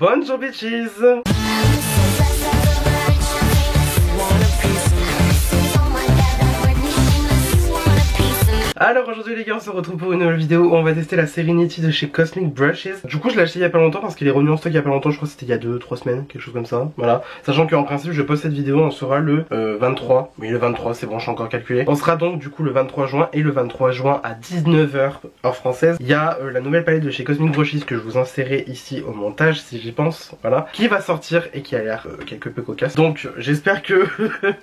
Bonjour bitches. Alors aujourd'hui les gars, on se retrouve pour une nouvelle vidéo où on va tester la Serenity de chez Cosmic Brushes. Du coup je l'ai acheté il y a pas longtemps parce qu'il est revenu en stock il y a pas longtemps, je crois que c'était il y a 2-3 semaines, quelque chose comme ça. Voilà, sachant qu'en principe je poste cette vidéo, on sera le 23. Oui, le 23, c'est bon, je suis encore calculé. On sera donc du coup le 23 juin et le 23 juin à 19 h heure française. Il y a la nouvelle palette de chez Cosmic Brushes que je vous insérerai ici au montage si j'y pense, voilà, qui va sortir et qui a l'air quelque peu cocasse. Donc j'espère que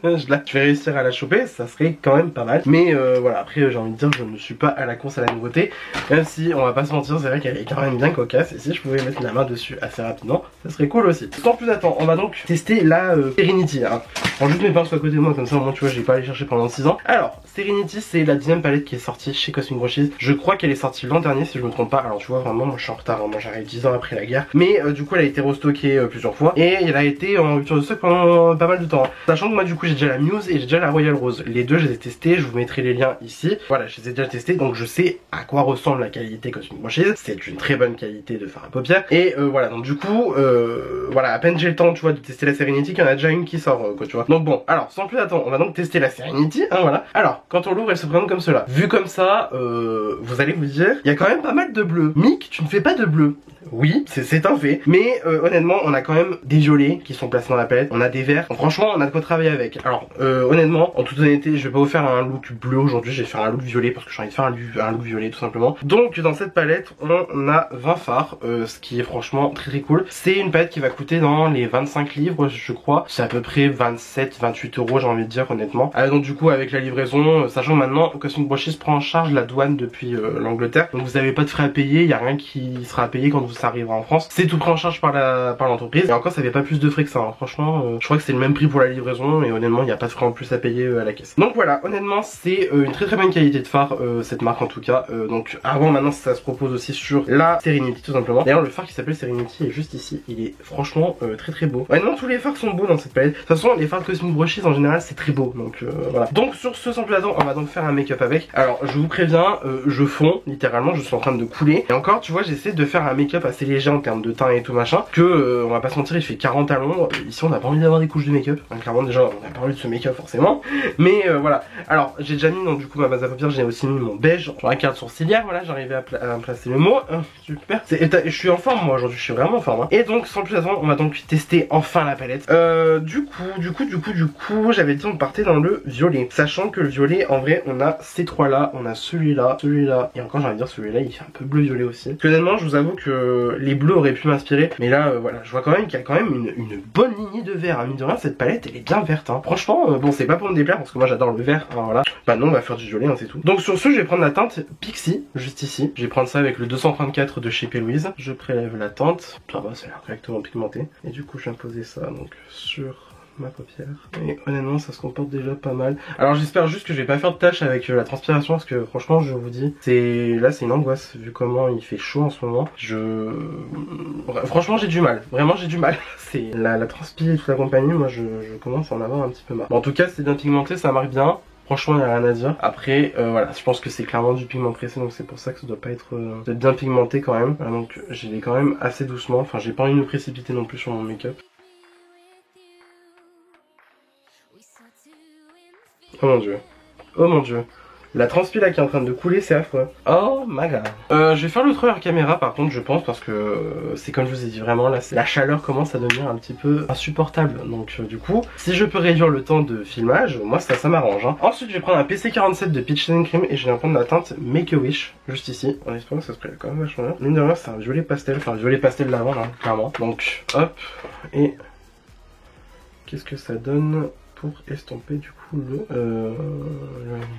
je vais réussir à la choper, ça serait quand même pas mal. Mais voilà, après j'ai envie de dire, je ne suis pas à la course à la nouveauté, même si on va pas se mentir, c'est vrai qu'elle est quand même bien cocasse, et si je pouvais mettre la main dessus assez rapidement, ça serait cool aussi. Sans plus attendre, on va donc tester la Serenity. Hein. Alors juste mes pinces à côté de moi, comme ça au moins tu vois, j'ai pas allé chercher pendant 6 ans. Alors, Serenity, c'est la 10ème palette qui est sortie chez Cosmic Brushes. Je crois qu'elle est sortie l'an dernier si je me trompe pas. Alors tu vois, vraiment, moi je suis en retard, hein. Moi j'arrive 10 ans après la guerre. Mais du coup elle a été restockée plusieurs fois, et elle a été en rupture de stock pendant pas mal de temps. Hein. Sachant que moi du coup j'ai déjà la Muse et j'ai déjà la Royal Rose. Les deux je les ai testés, je vous mettrai les liens ici. Voilà, je les ai déjà testés, donc je sais à quoi ressemble la qualité Cosmic Brushes. C'est une très bonne qualité de fard à paupières. Et voilà, donc du coup, voilà, à peine j'ai le temps, tu vois, de tester la Serenity, qu'il y en a déjà une qui sort, quoi, tu vois. Donc bon, alors, sans plus attendre, on va donc tester la Serenity, hein, voilà. Alors, quand on l'ouvre, elle se présente comme cela. Vu comme ça, vous allez vous dire, il y a quand même pas mal de bleu. Mick, tu ne fais pas de bleu. Oui, c'est un fait. Mais honnêtement, on a quand même des violets qui sont placés dans la palette. On a des verts. Donc, franchement, on a de quoi travailler avec. Alors, honnêtement, en toute honnêteté, je vais pas vous faire un look bleu aujourd'hui. Je vais faire un look violet parce que j'ai envie de faire un look violet tout simplement. Donc, dans cette palette, on a 20 fards, ce qui est franchement très cool. C'est une palette qui va coûter dans les 25 livres, je crois. C'est à peu près 27-28 euros, j'ai envie de dire, honnêtement. Donc, du coup, avec la livraison, sachant que maintenant, Cosmic Brushes prend en charge la douane depuis l'Angleterre. Donc, vous n'avez pas de frais à payer. Il n'y a rien qui sera à payer quand ça arrivera en France. C'est tout pris en charge par l'entreprise. Et encore, ça fait pas plus de frais que ça. Hein. Franchement, je crois que c'est le même prix pour la livraison. Et honnêtement, il n'y a pas de frais en plus à payer à la caisse. Donc voilà, honnêtement, c'est une très bonne qualité de phare, cette marque en tout cas. Donc avant, maintenant, ça se propose aussi sur la Serenity tout simplement. D'ailleurs, le phare qui s'appelle Serenity est juste ici. Il est franchement très beau. Honnêtement, tous les phares sont beaux dans cette palette. De toute façon, les phares de Cosmic Brushes en général, c'est très beau. Donc voilà. Donc sur ce, sans plus attendre, on va donc faire un make-up avec. Alors, je vous préviens, je fonds littéralement. Je suis en train de couler. Et encore, tu vois, j'essaie de faire un make-up assez léger en termes de teint et tout machin. Que on va pas se mentir, il fait 40 à Londres. Ici, on n'a pas envie d'avoir des couches de make-up. Hein, clairement, déjà, on n'a pas envie de ce make-up forcément. Mais voilà. Alors, j'ai déjà mis donc du coup ma base à paupières. J'ai aussi mis mon beige. Sur la carte sourcilière. Voilà, j'arrivais à placer le mot. Super. Je suis en forme moi aujourd'hui. Je suis vraiment en forme. Hein. Et donc, sans plus attendre, on va donc tester enfin la palette. Du coup, j'avais dit on partait dans le violet. Sachant que le violet, en vrai, on a ces trois là. On a celui-là, celui-là. Et encore, j'ai envie de dire celui-là, il fait un peu bleu-violet aussi. Parce que honnêtement, je vous avoue que les bleus auraient pu m'inspirer. Mais là, voilà, je vois quand même qu'il y a quand même une bonne lignée de vert. Hein. Mine de rien, cette palette, elle est bien verte. Hein. Franchement, bon, c'est pas pour me déplaire parce que moi j'adore le vert. Alors voilà. Bah non, on va faire du violet, hein, c'est tout. Donc sur ce, je vais prendre la teinte Pixie, juste ici. Je vais prendre ça avec le 234 de chez P. Louise. Je prélève la teinte. Ça va, ça a l'air correctement pigmenté. Et du coup, je viens poser ça donc sur ma paupière. Et honnêtement, ça se comporte déjà pas mal. Alors j'espère juste que je vais pas faire de tâches avec la transpiration parce que franchement, je vous dis, là c'est une angoisse vu comment il fait chaud en ce moment. Franchement, j'ai du mal. Vraiment, j'ai du mal. C'est la transpi et toute la compagnie. Moi, je commence à en avoir un petit peu marre. Bon, en tout cas, c'est bien pigmenté, ça marque bien. Franchement, il n'y a rien à dire. Après, voilà, je pense que c'est clairement du pigment pressé, donc c'est pour ça que ça doit pas être bien pigmenté quand même. Voilà, donc j'y vais quand même assez doucement. Enfin, j'ai pas envie de me précipiter non plus sur mon make-up. Oh mon dieu. Oh mon dieu. La transpi là qui est en train de couler, c'est affreux. Oh my god. Je vais faire le truc hors caméra par contre, je pense, parce que c'est comme je vous ai dit, vraiment là, la chaleur commence à devenir un petit peu insupportable. Donc du coup, si je peux réduire le temps de filmage, moi ça m'arrange. Hein. Ensuite, je vais prendre un PC47 de Peach and Cream et je vais prendre la teinte Make a Wish, juste ici. En espérant que ça se prête quand même vachement bien. Mine de rien, c'est un violet pastel, enfin violet pastel d'avant là, clairement. Donc hop, et qu'est-ce que ça donne pour estomper du coup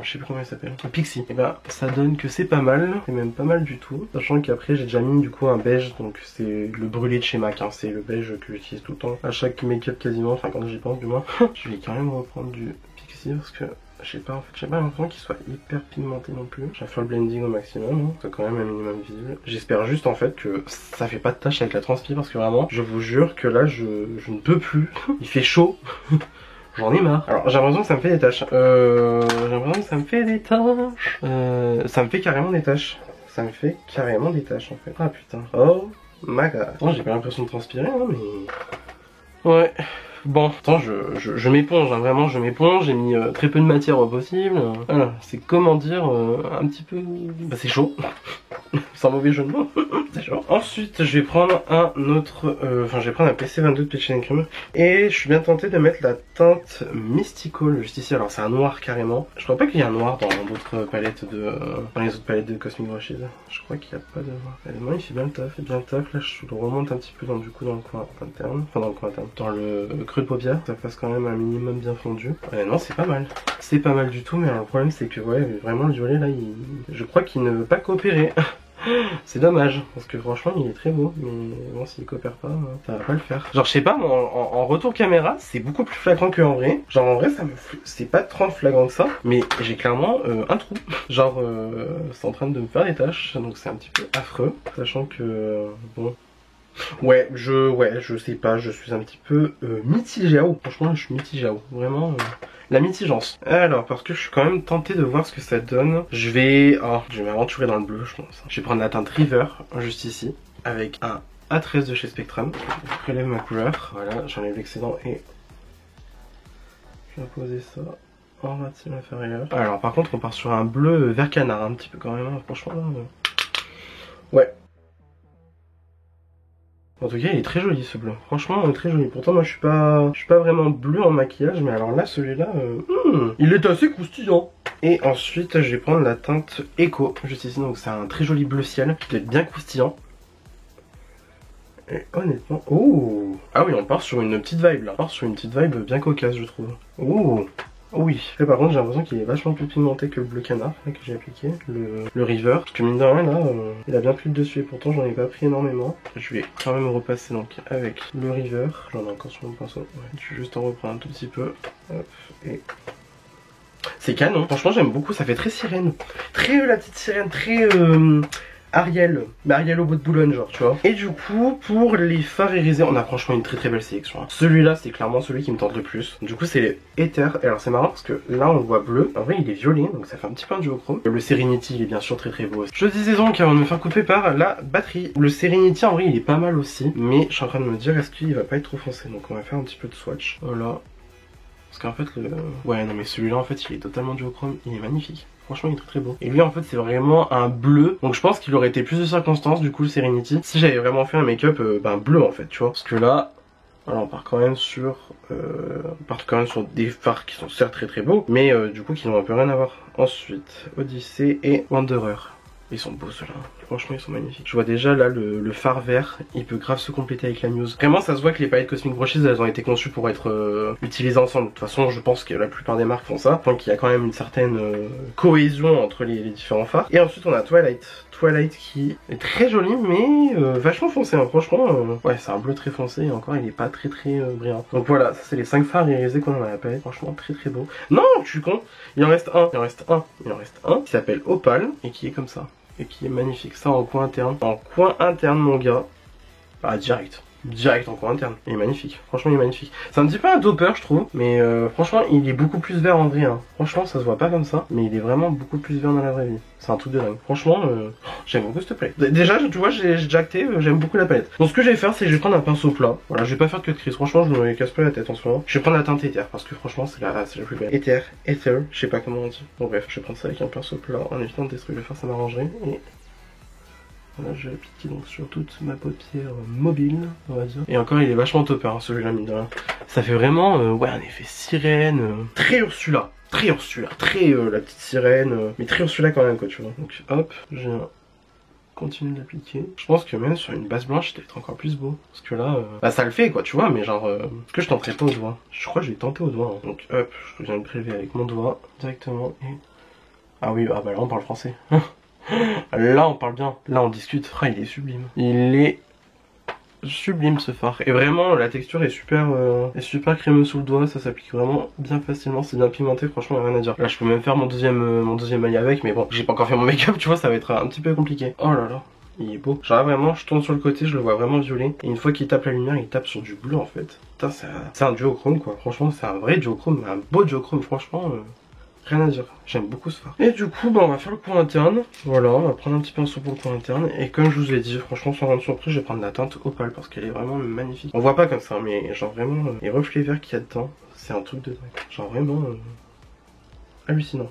je sais plus comment il s'appelle, le Pixie. Et bah ça donne que c'est pas mal, c'est même pas mal du tout, sachant qu'après j'ai déjà mis du coup un beige, donc c'est le brûlé de chez MAC, hein. C'est le beige que j'utilise tout le temps à chaque make-up quasiment, enfin quand j'y pense du moins. Je vais quand même reprendre du Pixie parce que je sais pas, en fait, j'ai pas l'impression qu'il soit hyper pigmenté non plus. Je vais faire le blending au maximum, hein. C'est quand même un minimum visible. J'espère juste en fait que ça fait pas de tache avec la transpi parce que vraiment, je vous jure que là je ne peux plus. Il fait chaud. J'en ai marre. Alors j'ai l'impression que ça me fait des taches. J'ai l'impression que ça me fait des taches. Ça me fait carrément des taches. Ça me fait carrément des taches en fait. Ah putain. Oh my god. Attends, j'ai pas l'impression de transpirer, hein, mais... Ouais. Bon, attends, je m'éponge, hein, vraiment, je m'éponge, j'ai mis très peu de matière au possible. Voilà, c'est comment dire, un petit peu... Bah, c'est chaud. Sans mauvais jeu de mots. C'est chaud. Ensuite, je vais prendre un autre... Enfin, je vais prendre un PC22 de Peach & Cream. Et je suis bien tenté de mettre la teinte Mystical juste ici. Alors, c'est un noir carrément. Je crois pas qu'il y ait un noir dans d'autres palettes de... dans les autres palettes de Cosmic Brushes. Je crois qu'il n'y a pas de noir. Moi, il fait bien le taf, Là, je le remonte un petit peu dans, du coup, dans le coin interne. Enfin, dans le coin interne. Dans le creux de paupière. Ça fasse quand même un minimum bien fondu. Non, c'est pas mal. C'est pas mal du tout, mais alors, le problème, c'est que, ouais, vraiment, le violet, là, je crois qu'il ne veut pas coopérer. C'est dommage, parce que franchement il est très beau, mais bon s'il coopère pas, ça va pas le faire. Genre je sais pas, en retour caméra, c'est beaucoup plus flagrant qu'en vrai. Genre en vrai c'est pas trop flagrant que ça, mais j'ai clairement un trou. Genre c'est en train de me faire des taches, donc c'est un petit peu affreux. Sachant que bon... Ouais, je sais pas, je suis un petit peu mitigé. Franchement je suis mitigé, vraiment... La mitigence. Alors, parce que je suis quand même tenté de voir ce que ça donne. Je vais m'aventurer dans le bleu, je pense. Je vais prendre la teinte River, juste ici, avec un A13 de chez Spectrum. Je prélève ma couleur. Voilà, j'enlève l'excédent et je vais poser ça en ras de cime inférieur. Alors, par contre, on part sur un bleu vert canard, un petit peu quand même, franchement là. Ouais. En tout cas, il est très joli ce bleu. Franchement, il est très joli. Pourtant, moi, je suis pas vraiment bleu en maquillage, mais alors là, celui-là, il est assez croustillant. Et ensuite, je vais prendre la teinte Echo, juste ici. Donc, c'est un très joli bleu ciel qui doit être bien croustillant. Et honnêtement, oh, ah oui, on part sur une petite vibe là. On part sur une petite vibe bien cocasse, je trouve. Oh. Oui, et par contre j'ai l'impression qu'il est vachement plus pigmenté que le bleu canard là, que j'ai appliqué, le River. Parce que mine de rien là, il a bien pris le dessus et pourtant j'en ai pas pris énormément. Je vais quand même repasser donc avec le River. J'en ai encore sur mon pinceau. Ouais, je vais juste en reprendre un tout petit peu. Hop, et... C'est canon, franchement j'aime beaucoup, ça fait très sirène. Très la petite sirène, très... Ariel, mais Ariel au bout de Boulogne genre tu vois. Et du coup pour les fards irisés on a franchement une très belle sélection. Celui-là c'est clairement celui qui me tente le plus. Du coup c'est les Ether. Et alors c'est marrant parce que là on le voit bleu. En vrai il est violet donc ça fait un petit peu un duochrome. Le Serenity il est bien sûr très beau aussi. Je disais donc avant de me faire couper par la batterie. Le Serenity en vrai il est pas mal aussi. Mais je suis en train de me dire est-ce qu'il va pas être trop foncé. Donc on va faire un petit peu de swatch. Voilà. Parce qu'en fait le... Ouais non mais celui-là en fait il est totalement duochrome. Il est magnifique. Franchement il est très beau. Et lui en fait c'est vraiment un bleu. Donc je pense qu'il aurait été plus de circonstances du coup le Serenity si j'avais vraiment fait un make-up bleu en fait tu vois. Parce que là voilà, on part quand même sur des fards qui sont certes très beaux. Mais du coup qui n'ont un peu rien à voir. Ensuite Odyssey et Wanderer. Ils sont beaux ceux-là, franchement ils sont magnifiques. Je vois déjà là le fard vert, il peut grave se compléter avec la Muse. Vraiment ça se voit que les palettes Cosmic Brushes elles ont été conçues pour être utilisées ensemble. De toute façon je pense que la plupart des marques font ça. Donc il y a quand même une certaine cohésion entre les différents fards. Et ensuite on a Twilight. Twilight qui est très joli mais vachement foncé hein. Franchement ouais c'est un bleu très foncé et encore il est pas très brillant. Donc voilà ça c'est les 5 fards irisés qu'on a dans la palette. Franchement très beau. Non je suis con, il en reste un qui s'appelle Opal et qui est comme ça. Et qui est magnifique, ça en coin interne. En coin interne mon gars. Ah direct en coin interne. Il est magnifique, franchement il est magnifique. C'est un petit peu un doper je trouve. Mais franchement il est beaucoup plus vert en vrai hein. Franchement ça se voit pas comme ça. Mais il est vraiment beaucoup plus vert dans la vraie vie. C'est un truc de dingue. Franchement j'aime beaucoup cette palette. Déjà tu vois j'ai jacté, j'aime beaucoup la palette. Donc ce que je vais faire c'est que je vais prendre un pinceau plat. Voilà je vais pas faire de cut crease. Franchement je me casse pas la tête en ce moment. Je vais prendre la teinte Ether parce que franchement c'est la plus belle. Ether, je sais pas comment on dit. Bon bref je vais prendre ça avec un pinceau plat en évitant de détruire le fer, ça m'arrangerait. Et voilà, je vais appliquer donc sur toute ma paupière mobile, on va dire. Et encore, il est vachement topper, hein, celui-là, mine de rien. Ça fait vraiment, ouais, un effet sirène, très Ursula, très la petite sirène, mais très Ursula quand même, quoi, tu vois. Donc, hop, je continue de l'appliquer. Je pense que même sur une base blanche, ça doit être encore plus beau. Parce que là, bah ça le fait, quoi, tu vois, mais genre, est-ce que je tenterai pas au doigt? Je crois que je vais tenter au doigt. Hein. Donc, hop, je viens de prélever avec mon doigt, directement, et... Ah oui, ah bah là, on parle français. Là on parle bien, là on discute. Ah, il est sublime. Il est sublime ce fard. Et vraiment la texture est super crémeuse sous le doigt. Ça s'applique vraiment bien facilement. C'est bien pigmenté, franchement rien à dire. Là je peux même faire mon deuxième œil avec. Mais bon j'ai pas encore fait mon make-up tu vois, ça va être un petit peu compliqué. Oh là là, il est beau. Genre vraiment je tourne sur le côté, je le vois vraiment violet. Et une fois qu'il tape la lumière il tape sur du bleu en fait. Putain c'est un duochrome quoi. Franchement c'est un vrai duochrome, un beau duochrome franchement. Rien à dire, j'aime beaucoup ce fard. Et du coup bah on va faire le coin interne. Voilà, on va prendre un petit pinceau pour le coin interne. Et comme je vous ai dit, franchement sans grande surprise, je vais prendre la teinte opale parce qu'elle est vraiment magnifique. On voit pas comme ça, mais genre vraiment les reflets verts qu'il y a dedans, c'est un truc de dingue. Genre vraiment hallucinant.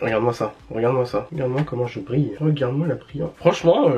Regarde-moi ça, regarde-moi ça, regarde-moi comment je brille, regarde-moi la brillance. Franchement,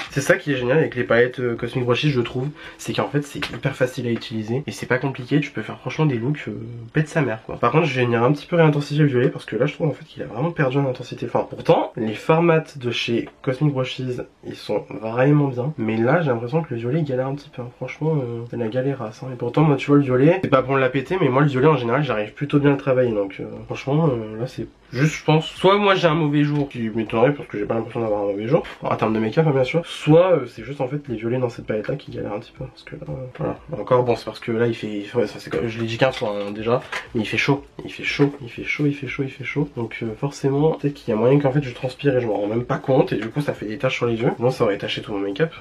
c'est ça qui est génial avec les palettes Cosmic Brushes, je trouve, c'est qu'en fait c'est hyper facile à utiliser et c'est pas compliqué, tu peux faire franchement des looks pète sa mère quoi. Par contre je vais venir un petit peu réintensifier le violet parce que là je trouve en fait qu'il a vraiment perdu en intensité. Enfin pourtant, les formats de chez Cosmic Brushes, ils sont vraiment bien, mais là j'ai l'impression que le violet il galère un petit peu, hein. Franchement c'est la galérasse, hein. Et pourtant moi tu vois le violet, c'est pas pour me la péter, mais moi le violet en général j'arrive plutôt bien à le travailler, donc franchement là c'est juste je pense, soit moi j'ai un mauvais jour, qui m'étonnerait parce que j'ai pas l'impression d'avoir un mauvais jour, en termes de make-up bien sûr, soit c'est juste en fait les violets dans cette palette là qui galèrent un petit peu, parce que là, voilà, encore bon c'est parce que là il fait, ouais, ça, c'est, je l'ai dit 15 fois hein, déjà, mais il fait chaud, il fait chaud, il fait chaud, il fait chaud, il fait chaud, donc forcément peut-être qu'il y a moyen qu'en fait je transpire et je m'en rends même pas compte, et du coup ça fait des taches sur les yeux, sinon ça aurait taché tout mon make-up,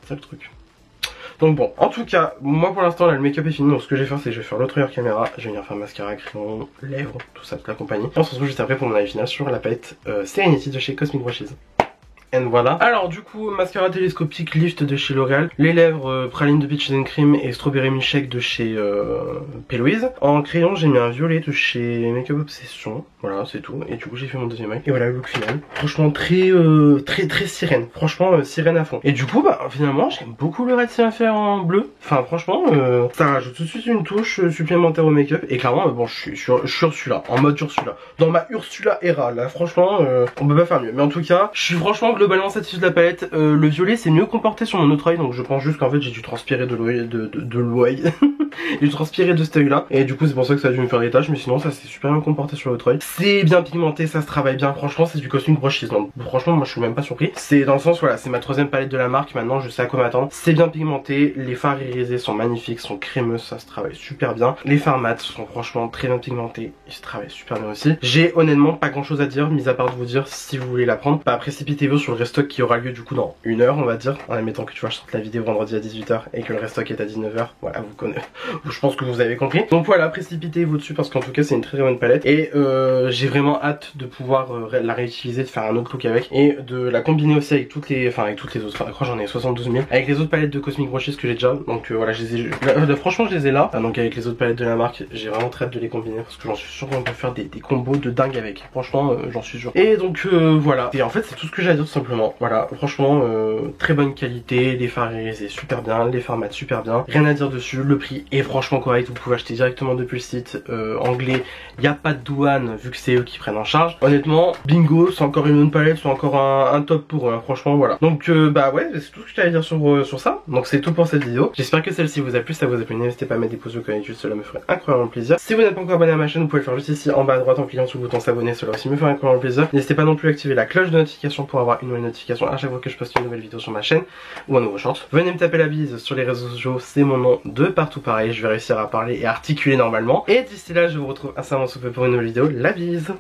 c'est ça le truc. Donc bon, en tout cas, moi pour l'instant là le make-up est fini, donc ce que je vais faire c'est que je vais faire l'autre caméra, je vais venir faire mascara, crayon, lèvres, tout ça, toute la compagnie. Et on se retrouve juste après pour mon avis final sur la palette Serenity de chez Cosmic Brushes. Et voilà. Alors du coup, mascara télescopique Lift de chez L'Oréal, les lèvres praline de Peaches and Cream et Strawberry Milkshake de chez P. Louise. En crayon j'ai mis un violet de chez Makeup Obsession, voilà c'est tout. Et du coup j'ai fait mon deuxième œil. Et voilà le look final. Franchement très sirène, franchement sirène à fond. Et du coup bah finalement j'aime beaucoup le Red Faire en bleu. Enfin franchement ça rajoute tout de suite une touche supplémentaire au make-up. Et clairement bon je suis Ursula, en mode Ursula. Dans ma Ursula era là franchement on peut pas faire mieux. Mais en tout cas je suis franchement globalement satisfait de la palette. Le violet c'est mieux comporté sur mon autre œil, donc je pense juste qu'en fait j'ai dû transpirer de l'œil. J'ai dû transpirer de cet œil là, et du coup c'est pour ça que ça a dû me faire des taches, mais sinon ça s'est super bien comporté sur l'autre œil. C'est bien pigmenté, ça se travaille bien, franchement c'est du Cosmic Brushes, donc franchement moi je suis même pas surpris. C'est dans le sens voilà, c'est ma troisième palette de la marque, maintenant je sais à quoi m'attendre. C'est bien pigmenté, les fards irisés sont magnifiques, sont crémeux, ça se travaille super bien. Les fards mat sont franchement très bien pigmentés, ils se travaillent super bien aussi. J'ai honnêtement pas grand chose à dire, mis à part de vous dire si vous voulez la prendre, bah précipitez-vous sur le restock qui aura lieu du coup dans 1 heure on va dire, en admettant que tu vois je sorte la vidéo vendredi à 18 h et que le restock est à 19 h, voilà vous connaissez, je pense que vous avez compris. Donc voilà, précipitez-vous dessus parce qu'en tout cas c'est une très bonne palette, et j'ai vraiment hâte de pouvoir la réutiliser, de faire un autre look avec, et de la combiner aussi avec toutes les, enfin avec toutes les autres, enfin je crois j'en ai 72 000, avec les autres palettes de Cosmic Brushes que j'ai déjà, donc voilà je les ai, franchement je les ai là, donc avec les autres palettes de la marque, j'ai vraiment très hâte de les combiner parce que j'en suis sûr qu'on peut faire des combos de dingue avec, franchement j'en suis sûr. Et donc voilà, et en fait c'est tout ce que j'ai à dire tout simplement, voilà, franchement très bonne qualité, les fards irisés super bien, les fards mat super bien, rien à dire dessus, le prix est franchement correct, vous pouvez acheter directement depuis le site anglais, il n'y a pas de douane vu que c'est eux qui prennent en charge. Honnêtement, bingo, c'est encore une bonne palette, c'est encore un top pour eux, hein, franchement voilà. Donc bah ouais, c'est tout ce que j'avais à dire sur ça, donc c'est tout pour cette vidéo. J'espère que celle-ci vous a plu, ça vous a plu, n'hésitez pas à mettre des pouces bleus comme d'habitude, cela me ferait incroyablement plaisir. Si vous n'êtes pas encore abonné à ma chaîne, vous pouvez le faire juste ici en bas à droite en cliquant sur le bouton s'abonner, cela aussi me ferait incroyablement plaisir. N'hésitez pas non plus à activer la cloche de notification pour avoir une nouvelle notification à chaque fois que je poste une nouvelle vidéo sur ma chaîne ou un nouveau short. Venez me taper la bise sur les réseaux sociaux, c'est mon nom de partout pareil, je vais réussir à parler et à articuler normalement. Et d'ici là, je vous retrouve incessamment sous peu pour une nouvelle vidéo. La bise!